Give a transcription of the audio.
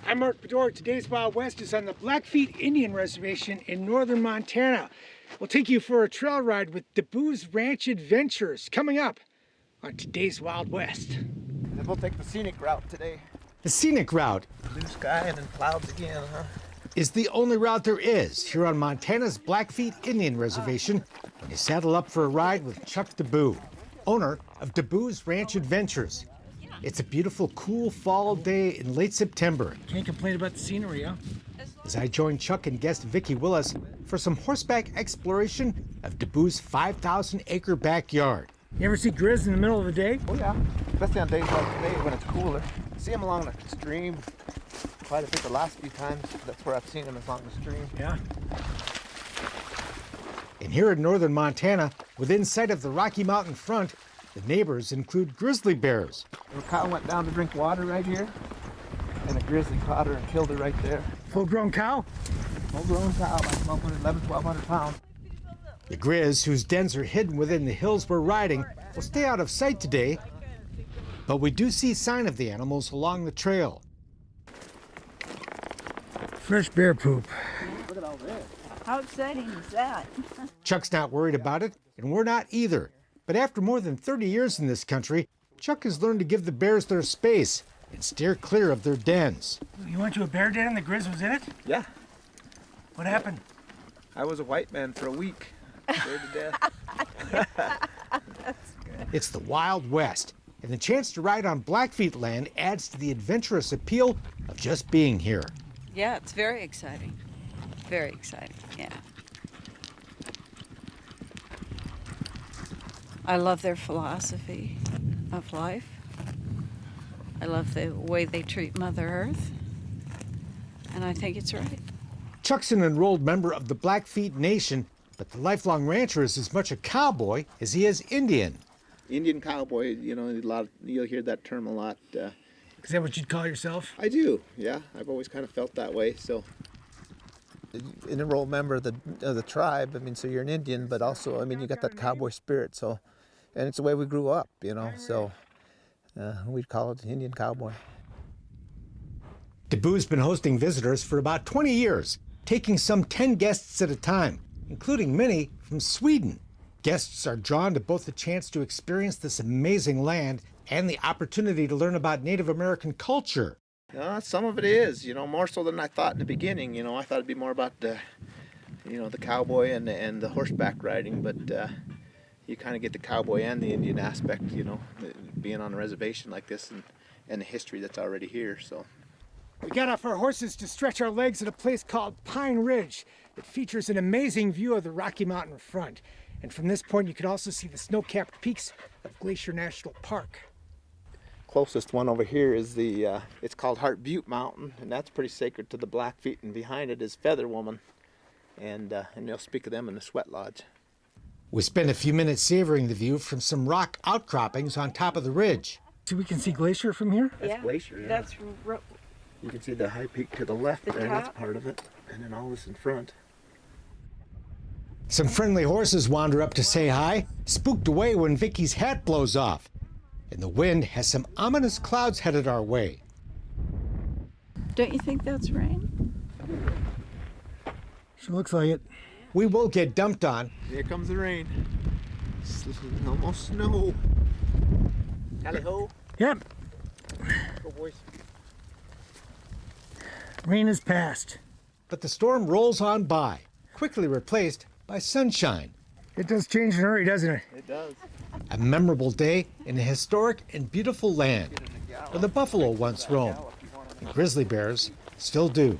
I'm Mark Bedore. Today's Wild West is on the Blackfoot Indian Reservation in northern Montana. We'll take you for a trail ride with DeBoo's Ranch Adventures coming up on today's Wild West. And we'll take the scenic route today. The scenic route Blue sky and then clouds again, huh? is the only route there is here on Montana's Blackfoot Indian Reservation when you saddle up for a ride with Chuck DeBoo, owner of DeBoo's Ranch Adventures. It's a beautiful, cool fall day in late September. Can't complain about the scenery, huh? As I join Chuck and guest Vicki Willis for some horseback exploration of DeBoo's 5,000-acre backyard. You ever see griz in the middle of the day? Oh yeah, especially on days like today when it's cooler. See them along the stream quite a bit the last few times. That's where I've seen them, is along the stream. Yeah. And here in northern Montana, within sight of the Rocky Mountain front, the neighbors include grizzly bears. A cow went down to drink water right here, and a grizzly caught her and killed her right there. Full-grown cow? Full-grown cow, like 1,100 pounds. The griz, whose dens are hidden within the hills we're riding, will stay out of sight today, but we do see sign of the animals along the trail. Fresh bear poop. Look at all this. How exciting is that? Chuck's not worried about it, and we're not either. But after more than 30 years in this country, Chuck has learned to give the bears their space and steer clear of their dens. You went to a bear den and the griz was in it? Yeah, What happened? I was a white man for a week. Scared to death. It's the Wild West, and the chance to ride on Blackfeet land adds to the adventurous appeal of just being here. Yeah, it's very exciting. Very exciting, yeah. I love their philosophy of life. I love the way they treat Mother Earth. And I think it's right. Chuck's an enrolled member of the Blackfeet Nation, but the lifelong rancher is as much a cowboy as he is Indian. Indian cowboy, you know, you'll hear that term a lot. Is that what you'd call yourself? I do, yeah. I've always kind of felt that way. So, an enrolled member of the tribe. I mean, so you're an Indian, but also, I mean, you got that cowboy spirit. So, and it's the way we grew up, you know. So, we'd call it Indian cowboy. DeBoo's been hosting visitors for about 20 years, taking some 10 guests at a time, including many from Sweden. Guests are drawn to both the chance to experience this amazing land and the opportunity to learn about Native American culture. Some of it is, you know, more so than I thought in the beginning. You know, I thought it'd be more about the, you know, the cowboy and the horseback riding, but you kind of get the cowboy and the Indian aspect, you know, being on a reservation like this and the history that's already here. So We got off our horses to stretch our legs at a place called Pine Ridge that features an amazing view of the Rocky Mountain front. And from this point, you can also see the snow-capped peaks of Glacier National Park. Closest one over here is it's called Heart Butte Mountain, and that's pretty sacred to the Blackfeet, and behind it is Feather Woman, and they'll speak of them in the Sweat Lodge. We spent a few minutes savoring the view from some rock outcroppings on top of the ridge. So we can see Glacier from here? That's Glacier, yeah. That's You can see the high peak to the left The there, that's top. part of it, and then all this in front. Some friendly horses wander up to say hi, spooked away when Vicky's hat blows off. And the wind has some ominous clouds headed our way. Don't you think that's rain? Sure looks like it. We will get dumped on. Here comes the rain. It's almost snow. Tally-ho. Yep, Go, boys. rain is past. But the storm rolls on by, quickly replaced by sunshine. It does change in a hurry, doesn't it? It does. A memorable day in a historic and beautiful land where the buffalo once roamed and grizzly bears still do.